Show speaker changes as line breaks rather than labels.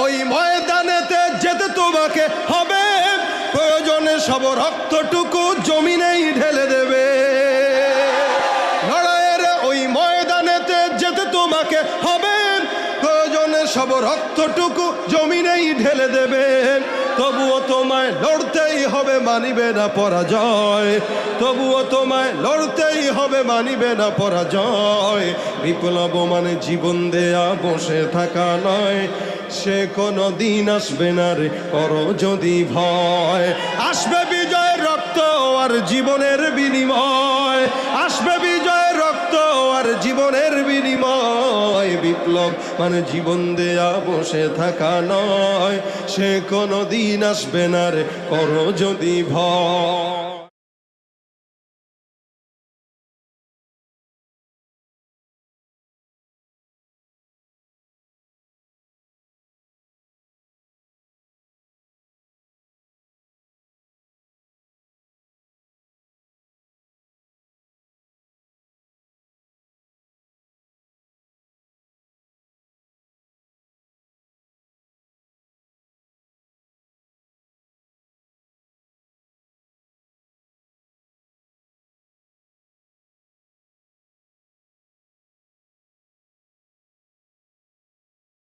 ওই ময়দানেতে যেতে তোমাকে হবে, প্রয়োজনে সব রক্তটুকু জমিনেই ঢেলে দেবে। লড়াইয়ের ওই ময়দানেতে যেতে তোমাকে হবে, প্রয়োজনে সব রক্তটুকু জমিনেই ঢেলে দেবে। তবুও তোমায় লড়তেই হবে, মানিবে না পরাজয়। তবুও তোমায় লড়তেই হবে, মানিবে না পরাজয়। বিপ্লব মানে জীবন দেয়া বসে থাকা নয়, সে কোনো দিন আসবে না রে করো যদি ভয়। আসবে বিজয়ের রক্ত আর জীবনের বিনিময়, আসবে বিজয়ের রক্ত আর জীবনের বিনিময়। বিপ্লব মানে জীবন দেয়া বসে থাকা নয়, সে কোনো দিন আসবে না রে করো যদি ভয়।